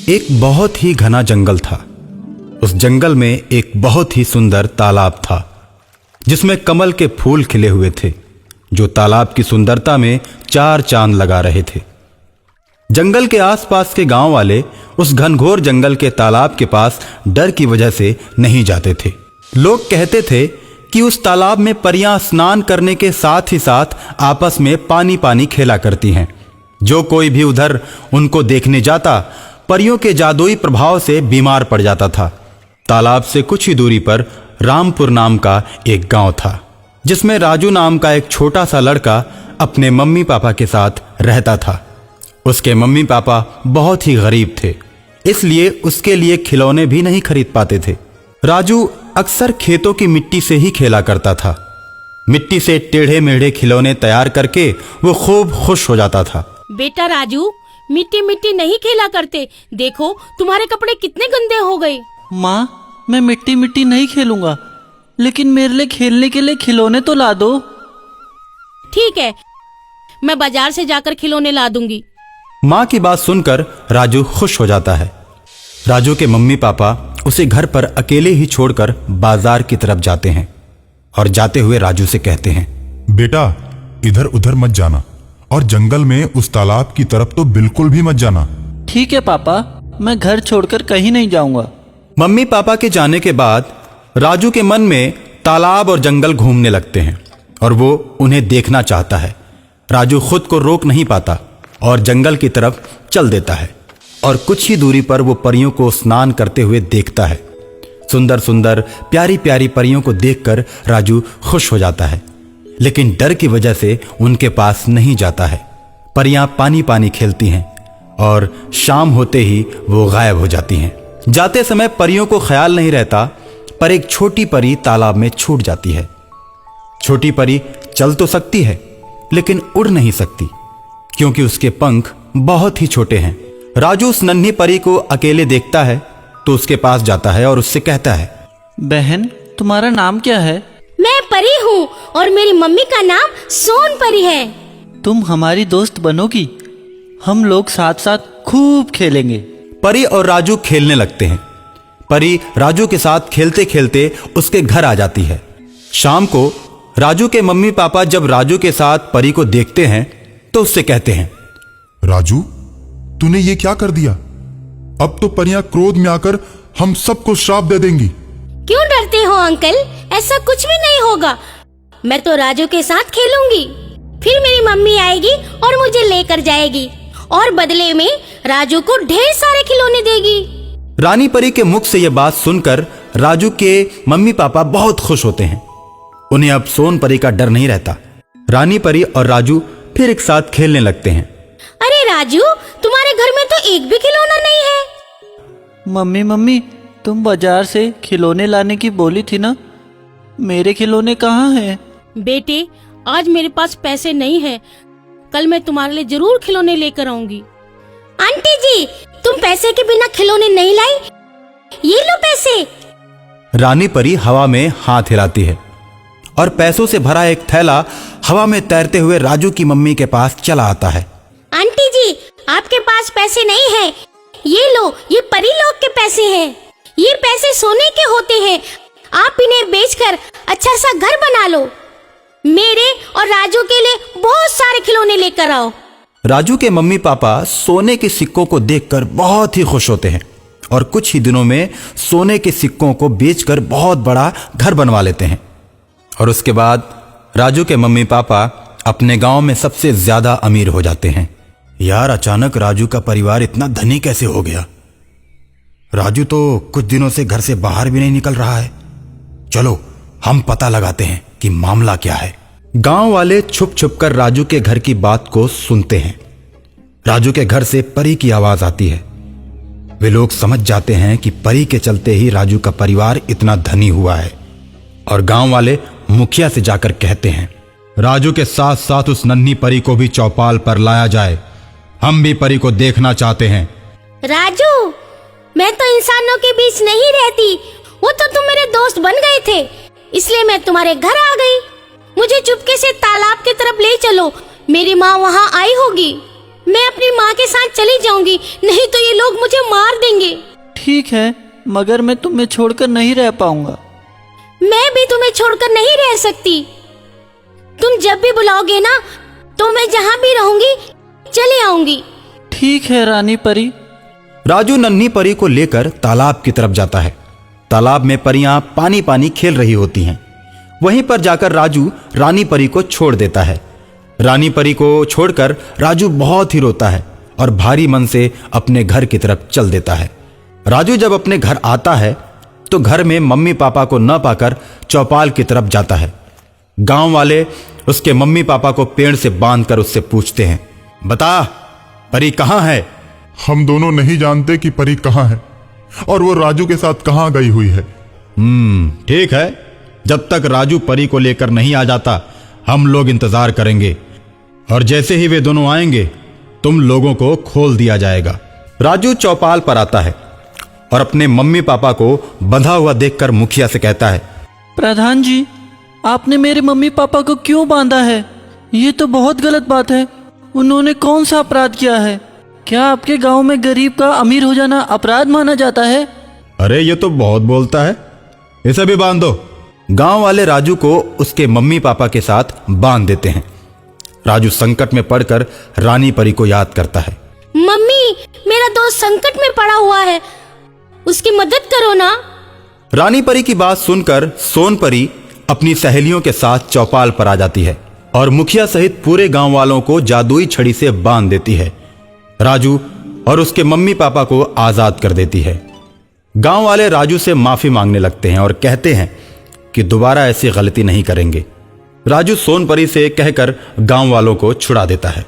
एक बहुत ही घना जंगल था। उस जंगल में एक बहुत ही सुंदर तालाब था जिसमें कमल के फूल खिले हुए थे, जो तालाब की सुंदरता में चार चांद लगा रहे थे। जंगल के आसपास के गांव वाले उस घनघोर जंगल के तालाब के पास डर की वजह से नहीं जाते थे। लोग कहते थे कि उस तालाब में परियां स्नान करने के साथ ही साथ आपस में पानी पानी खेला करती हैं। जो कोई भी उधर उनको देखने जाता परियों के जादुई प्रभाव से बीमार पड़ जाता था। तालाब से कुछ ही दूरी पर रामपुर नाम का एक गांव था जिसमें राजू नाम का एक छोटा सा लड़का अपने मम्मी पापा के साथ रहता था। उसके मम्मी पापा बहुत ही गरीब थे, इसलिए उसके लिए खिलौने भी नहीं खरीद पाते थे। राजू अक्सर खेतों की मिट्टी से ही खेला करता था। मिट्टी से टेढ़े मेढ़े खिलौने तैयार करके वो खूब खुश हो जाता था। बेटा राजू, मिट्टी मिट्टी नहीं खेला करते, देखो तुम्हारे कपड़े कितने गंदे हो गए। माँ, मैं मिट्टी मिट्टी नहीं खेलूंगा, लेकिन मेरे लिए खेलने के लिए खिलौने तो ला दो। ठीक है, मैं बाजार से जाकर खिलौने ला दूंगी। माँ की बात सुनकर राजू खुश हो जाता है। राजू के मम्मी पापा उसे घर पर अकेले ही छोड़कर बाजार की तरफ जाते हैं और जाते हुए राजू से कहते हैं, बेटा इधर उधर मत जाना और जंगल में उस तालाब की तरफ तो बिल्कुल भी मत जाना। ठीक है पापा, मैं घर छोड़कर कहीं नहीं जाऊंगा। मम्मी पापा के जाने के बाद राजू के मन में तालाब और जंगल घूमने लगते हैं और वो उन्हें देखना चाहता है। राजू खुद को रोक नहीं पाता और जंगल की तरफ चल देता है और कुछ ही दूरी पर वो परियों को स्नान करते हुए देखता है। सुंदर सुंदर प्यारी प्यारी परियों को देखकर राजू खुश हो जाता है, लेकिन डर की वजह से उनके पास नहीं जाता है। परियां पानी पानी खेलती हैं और शाम होते ही वो गायब हो जाती हैं। जाते समय परियों को ख्याल नहीं रहता, पर एक छोटी परी तालाब में छूट जाती है। छोटी परी चल तो सकती है लेकिन उड़ नहीं सकती क्योंकि उसके पंख बहुत ही छोटे हैं। राजू उस नन्ही परी को अकेले देखता है तो उसके पास जाता है और उससे कहता है, बहन, तुम्हारा नाम क्या है? मैं परी हूँ और मेरी मम्मी का नाम सोन परी है। तुम हमारी दोस्त बनोगी, हम लोग साथ साथ खूब खेलेंगे। परी और राजू खेलने लगते हैं। परी राजू के साथ खेलते खेलते उसके घर आ जाती है। शाम को राजू के मम्मी पापा जब राजू के साथ परी को देखते हैं तो उससे कहते हैं, राजू तूने ये क्या कर दिया? अब तो परियां क्रोध में आकर हम सबको श्राप दे देंगी। क्यों डरते हो अंकल? ऐसा कुछ भी नहीं होगा। मैं तो राजू के साथ खेलूंगी, फिर मेरी मम्मी आएगी और मुझे लेकर जाएगी और बदले में राजू को ढेर सारे खिलौने देगी। रानी परी के मुख से यह बात सुनकर राजू के मम्मी पापा बहुत खुश होते हैं। उन्हें अब सोन परी का डर नहीं रहता। रानी परी और राजू फिर एक साथ खेलने लगते हैं। अरे राजू, तुम्हारे घर में तो एक भी खिलौना नहीं है। मम्मी मम्मी, तुम बाजार से खिलौने लाने की बोली थी ना, मेरे खिलौने कहाँ हैं? बेटे, आज मेरे पास पैसे नहीं है, कल मैं तुम्हारे लिए जरूर खिलौने लेकर आऊंगी। आंटी जी, तुम पैसे के बिना खिलौने नहीं लाई, ये लो पैसे। रानी परी हवा में हाथ हिलाती है और पैसों से भरा एक थैला हवा में तैरते हुए राजू की मम्मी के पास चला आता है। आंटी जी, आपके पास पैसे नहीं है, ये लो, ये परी लोग के पैसे हैं। ये पैसे सोने के होते हैं, आप इन्हें बेचकर अच्छा सा घर बना लो। मेरे और राजू के लिए बहुत सारे खिलौने लेकर आओ। राजू के मम्मी पापा सोने के सिक्कों को देखकर बहुत ही खुश होते हैं और कुछ ही दिनों में सोने के सिक्कों को बेचकर बहुत बड़ा घर बनवा लेते हैं। और उसके बाद राजू के मम्मी पापा अपने गांव में सबसे ज्यादा अमीर हो जाते हैं। यार, अचानक राजू का परिवार इतना धनी कैसे हो गया? राजू तो कुछ दिनों से घर से बाहर भी नहीं निकल रहा है। चलो हम पता लगाते हैं कि मामला क्या है। गांव वाले छुप छुप कर राजू के घर की बात को सुनते हैं। राजू के घर से परी की आवाज आती है। वे लोग समझ जाते हैं कि परी के चलते ही राजू का परिवार इतना धनी हुआ है और गांव वाले मुखिया से जाकर कहते हैं, राजू के साथ साथ उस नन्ही परी को भी चौपाल पर लाया जाए। हम भी परी को देखना चाहते हैं। राजू, मैं तो इंसानों के बीच नहीं रहती, वो तो तुम मेरे दोस्त बन गए थे, इसलिए मैं तुम्हारे घर आ गई। मुझे चुपके से तालाब की तरफ ले चलो, मेरी माँ वहाँ आई होगी। मैं अपनी माँ के साथ चली जाऊंगी, नहीं तो ये लोग मुझे मार ठीक है, मगर मैं तुम्हें छोड़कर नहीं रह पाऊंगा। मैं भी तुम्हें छोड़कर नहीं रह सकती। तुम जब भी बुलाओगे ना तो मैं जहाँ भी रहूंगी चले आऊंगी। ठीक है रानी परी। राजू नन्ही परी को लेकर तालाब की तरफ जाता है। तालाब में परियां पानी पानी खेल रही होती हैं। वहीं पर जाकर राजू रानी परी को छोड़ देता है। रानी परी को छोड़कर राजू बहुत ही रोता है और भारी मन से अपने घर की तरफ चल देता है। राजू जब अपने घर आता है तो घर में मम्मी पापा को न पाकर चौपाल की तरफ जाता है। गांव वाले उसके मम्मी पापा को पेड़ से बांधकर उससे पूछते हैं, बता परी कहाँ है? हम दोनों नहीं जानते कि परी कहाँ है और वो राजू के साथ कहाँ गई हुई है। ठीक है, जब तक राजू परी को लेकर नहीं आ जाता हम लोग इंतजार करेंगे और जैसे ही वे दोनों आएंगे तुम लोगों को खोल दिया जाएगा। राजू चौपाल पर आता है और अपने मम्मी पापा को बंधा हुआ देखकर मुखिया से कहता है, प्रधान जी, आपने मेरे मम्मी पापा को क्यों बांधा है? ये तो बहुत गलत बात है। उन्होंने कौन सा अपराध किया है? क्या आपके गांव में गरीब का अमीर हो जाना अपराध माना जाता है? अरे ये तो बहुत बोलता है, इसे भी बांध दो। गांव वाले राजू को उसके मम्मी पापा के साथ बांध देते हैं। राजू संकट में पड़कर रानी परी को याद करता है। मम्मी, मेरा दोस्त संकट में पड़ा हुआ है, उसकी मदद करो ना। रानी परी की बात सुनकर सोन परी अपनी सहेलियों के साथ चौपाल पर आ जाती है और मुखिया सहित पूरे गांव वालों को जादुई छड़ी से बांध देती है। राजू और उसके मम्मी पापा को आजाद कर देती है। गांव वाले राजू से माफी मांगने लगते हैं और कहते हैं कि दोबारा ऐसी गलती नहीं करेंगे। राजू सोन परी से कहकर गांव वालों को छुड़ा देता है।